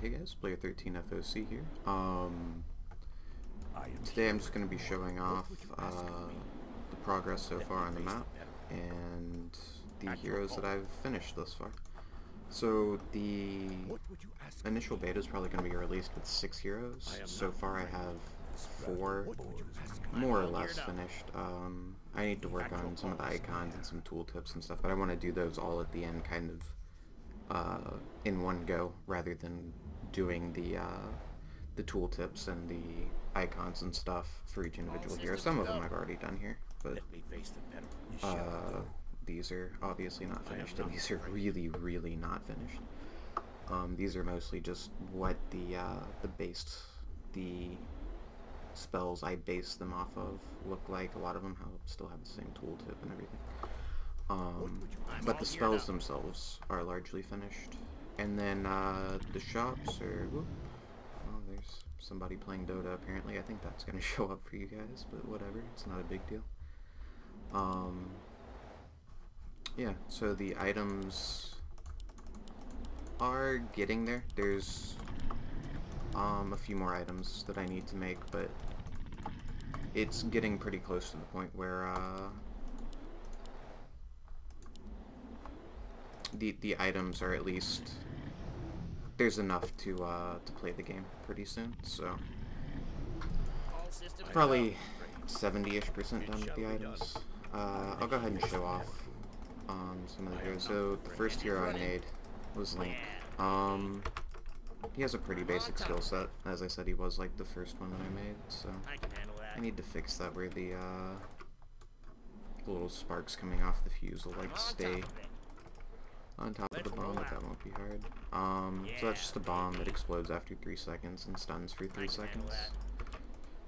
Hey guys, Player 13 FOC here. Today I'm just going to be showing off the progress so far on the map and the heroes that I've finished thus far. So the initial beta is probably going to be released with 6 heroes. So far I have 4 more or less finished. I need to work on some of the icons and some tooltips and stuff, but I want to do those all at the end kind of in one go, rather than doing the tooltips and the icons and stuff for each individual hero. Some of them I've already done here, but these are obviously not finished, and these are really not finished. These are mostly just what the spells I base them off of look like. A lot of them still have the same tooltip and everything. But the spells themselves are largely finished. And then the shops are... Whoop, oh, there's somebody playing Dota apparently. I think that's going to show up for you guys, but whatever. It's not a big deal. Yeah, so the items are getting there. There's a few more items that I need to make, but it's getting pretty close to the point where the items are, at least there's enough to play the game pretty soon. So probably 70-ish% done with the items. I'll go ahead and show off some of the heroes. So the first hero I made was Link. He has a pretty basic skill set. As I said, he was like the first one that I made, so I need to fix that where the little sparks coming off the fuse will like stay on top of the bomb, but that won't be hard. So that's just a bomb that explodes after 3 seconds and stuns for 3 seconds.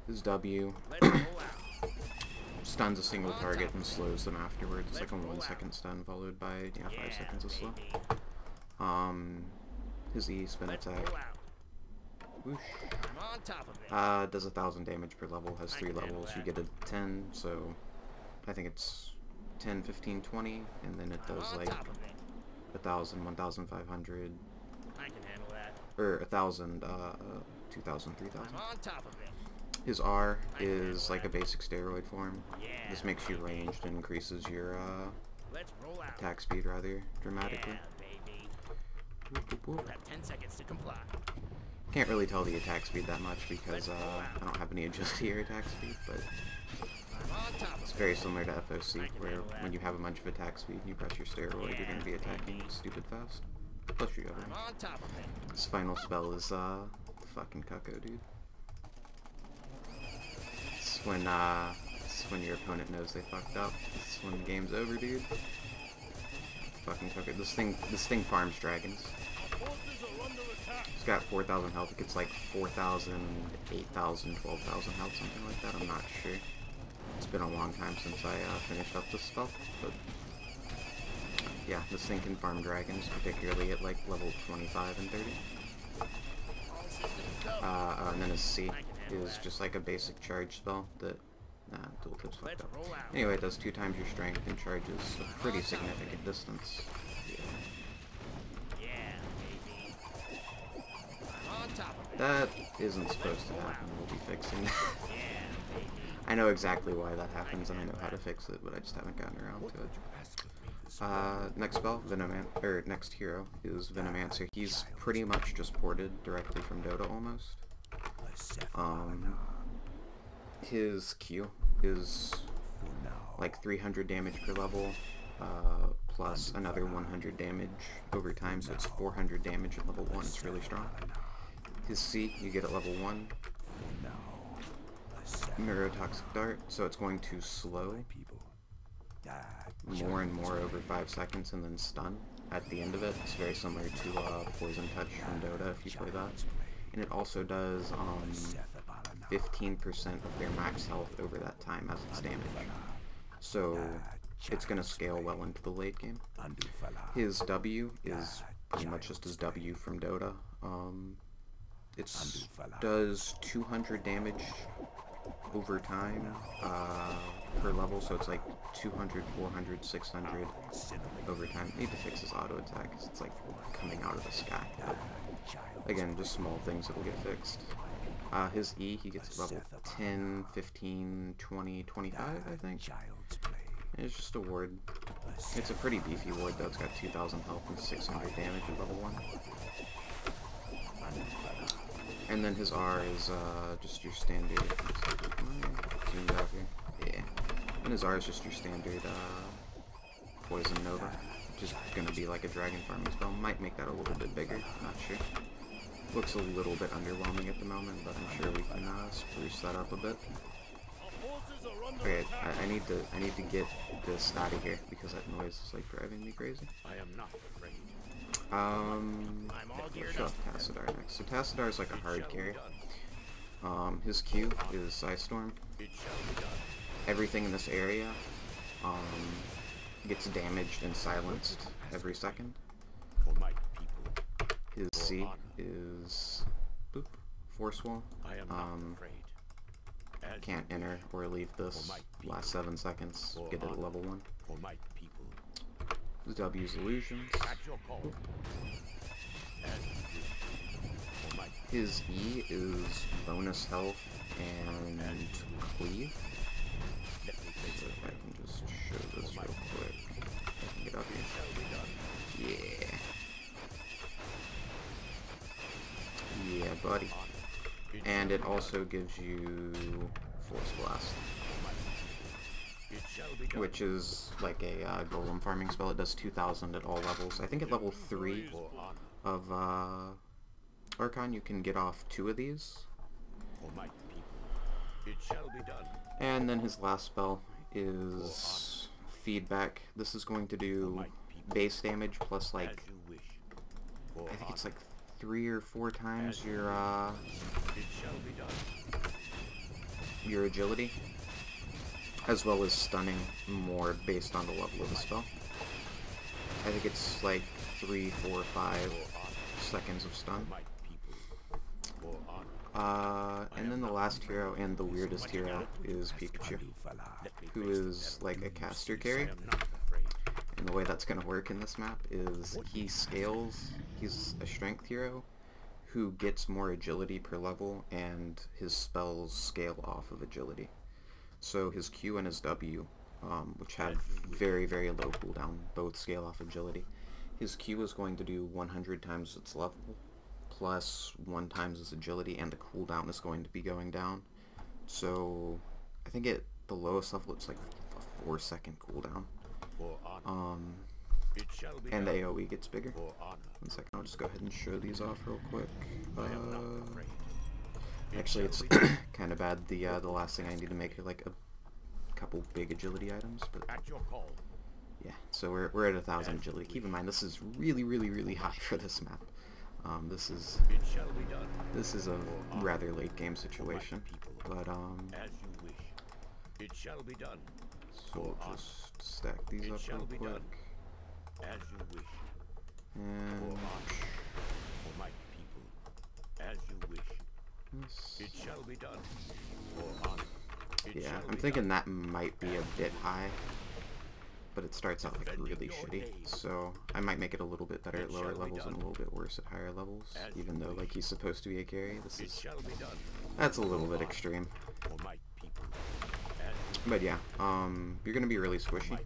His W stuns a single target and slows them afterwards. It's like a 1-second stun followed by 5 seconds of slow. His E spin attack. Whoosh. Does 1,000 damage per level, has 3 levels. You get a 10, so I think it's 10, 15, 20, and then it does like 1,000, 1,500, or 1,000, 2,000, 3,000. His R is like a basic steroid form. This makes you ranged and increases your attack speed rather dramatically. Can't really tell the attack speed that much because I don't have any agility or attack speed, but it's very similar to FOC, where when you have a bunch of attack speed and you press your steroid, you're going to be attacking stupid fast. Plus you have his final spell is fucking cucko, dude. It's when your opponent knows they fucked up. It's when the game's over, dude. Fucking cucko. This thing farms dragons. It's got 4,000 health. It gets like 4,000, 8,000, 12,000 health, something like that. I'm not sure. It's been a long time since I finished up this spell, but yeah, this thing can farm dragons, particularly at like level 25 and 30. And then his C is just like a basic charge spell that tooltip's fucked up. Anyway, it does 2 times your strength and charges a pretty significant distance. That isn't supposed to happen. We'll be fixing that. I know exactly why that happens, and I know how to fix it, but I just haven't gotten around to it. Next spell, next hero is Venomance. He's pretty much just ported directly from Dota almost. His Q is like 300 damage per level, plus another 100 damage over time, so it's 400 damage at level 1. It's really strong. His C, you get at level 1. Neurotoxic Dart, so it's going to slow more and more over 5 seconds and then stun at the end of it. It's very similar to Poison Touch from Dota if you play that. And it also does 15% of their max health over that time as its damage. So it's going to scale well into the late game. His W is pretty much just his W from Dota. It does 200 damage over time per level, so it's like 200, 400, 600 over time. I need to fix his auto attack because it's like coming out of the sky. Again, just small things that'll get fixed. His E, he gets level 10, 15, 20, 25, I think. And it's just a ward. It's a pretty beefy ward though. It's got 2,000 health and 600 damage at level 1. And then his R is just your standard. Zoomed out here. Yeah. And his R is just your standard Poison Nova, which is going to be like a dragon farming spell. Might make that a little bit bigger. Not sure. Looks a little bit underwhelming at the moment, but I'm sure we can spruce that up a bit. Okay, I need to get this out of here because that noise is like driving me crazy. I am not afraid. Let's show off Tassadar next. So Tassadar is like a hard carry. His Q is Psystorm. Everything in this area gets damaged and silenced every second. His C is boop, Force Wall. Can't enter or leave this last 7 seconds. Get it at level 1. His W's Illusions. His E is bonus health and cleave. So if I can just show this real quick. I can get up here. Yeah. Yeah, buddy. And it also gives you Force Blast, which is like a golem farming spell. It does 2,000 at all levels. I think at level 3 of Archon you can get off 2 of these. And then his last spell is Feedback. This is going to do base damage plus like, I think it's like 3 or 4 times your agility, as well as stunning more based on the level of the spell. I think it's like 3, 4, 5 seconds of stun. And then the last hero and the weirdest hero is Pikachu, who is like a caster carry. And the way that's going to work in this map is he scales. He's a strength hero who gets more agility per level, and his spells scale off of agility. So his Q and his W, which have very, very low cooldown, both scale off agility. His Q is going to do 100 times its level, plus 1 times its agility, and the cooldown is going to be going down. So I think at the lowest level it's like a 4-second cooldown. And the AoE gets bigger. 1 second, I'll just go ahead and show these off real quick. Actually, it's kind of bad. The last thing I need to make are like a couple big agility items, but yeah. So we're at 1,000 agility. Keep in mind, this is really, really, really high for this map. This is a rather late game situation, but so we'll just stack these up real quick. As you wish. And For my people, as you wish. It shall be done. For honor. Yeah, I'm thinking that might be a bit high, but it starts out like really shitty, so I might make it a little bit better at lower levels and a little bit worse at higher levels, even though like he's supposed to be a carry. That's a little bit extreme. But yeah, you're gonna be really squishy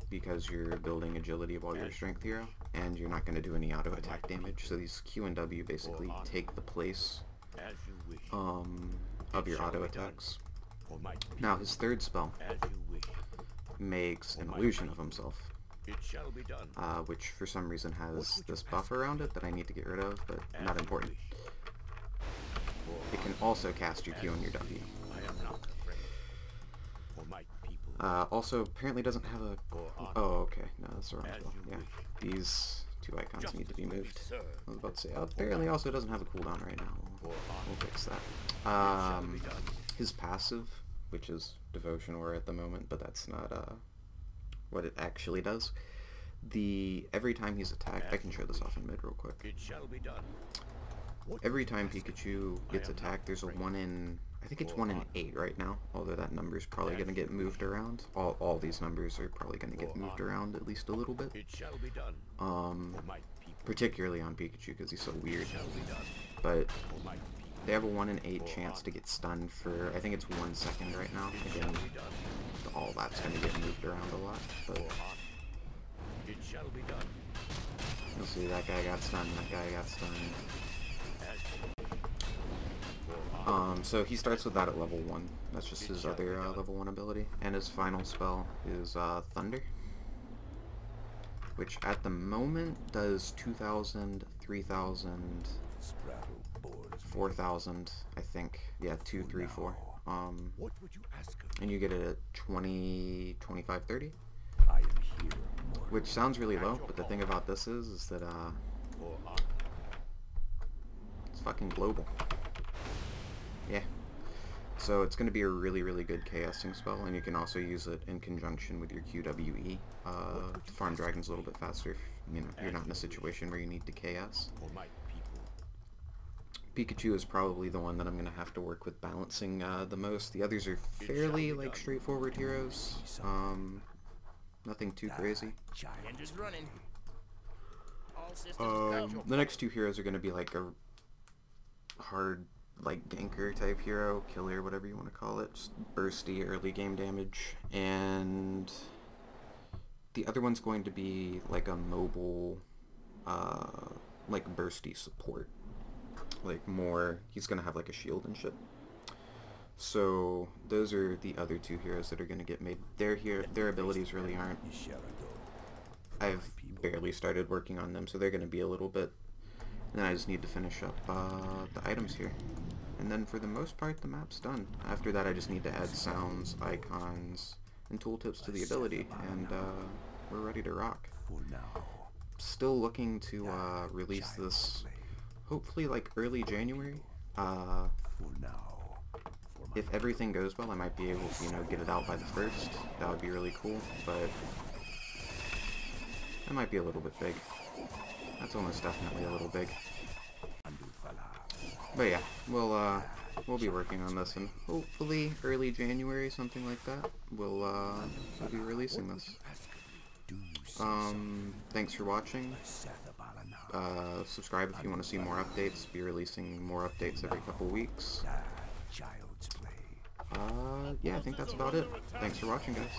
because you're building agility while you're a strength hero, and you're not going to do any auto attack damage, so these Q and W basically take the place of your auto attacks. Now his third spell makes an illusion of himself, which for some reason has this buff around it that I need to get rid of, but not important. It can also cast your Q and your W. Also, apparently doesn't have a... Oh, okay. No, that's the wrong spell. Yeah, these 2 icons need to be moved. I was about to say, apparently also doesn't have a cooldown right now. We'll fix that. His passive, which is Devotion Aura at the moment, but that's not what it actually does. Every time he's attacked... I can show this off in mid real quick. Every time Pikachu gets attacked, there's a 1 in... I think it's 1 in 8 right now, although that number is probably going to get moved around. All these numbers are probably going to get moved around at least a little bit. particularly on Pikachu because he's so weird. But they have a 1 in 8 chance to get stunned for, I think it's 1 second right now. Again, all that's going to get moved around a lot, but you'll see that guy got stunned, that guy got stunned. So he starts with that at level 1. That's just his other level 1 ability. And his final spell is Thunder, which at the moment does 2,000, 3,000, 4,000, I think. Yeah, 2, 3, 4. And you get it at 20, 25, 30. Which sounds really low, but the thing about this is that it's fucking global. Yeah. So it's going to be a really, really good KSing spell, and you can also use it in conjunction with your QWE to farm dragons a little bit faster if, you know, you're not in a situation where you need to KS. Pikachu is probably the one that I'm going to have to work with balancing the most. The others are fairly, like, straightforward heroes. Nothing too crazy. The next two heroes are going to be, like, a hard, like, ganker type hero, killer, whatever you want to call it. Just bursty early game damage. And the other one's going to be, like, a mobile, like, bursty support. Like, more, he's gonna have like a shield and shit. So those are the other two heroes that are gonna get made. Their abilities really aren't. I've barely started working on them, so they're gonna be a little bit. And then I just need to finish up the items here. And then for the most part, the map's done. After that, I just need to add sounds, icons, and tooltips to the ability, and we're ready to rock. Still looking to release this. Hopefully, like, early January. If everything goes well, I might be able to, you know, get it out by the 1st. That would be really cool, but that might be a little bit big. That's almost definitely a little big. But yeah, we'll be working on this, and hopefully early January, something like that, we'll be releasing this. Thanks for watching. Subscribe if you want to see more updates. Be releasing more updates every couple weeks. Yeah, I think that's about it. Thanks for watching, guys.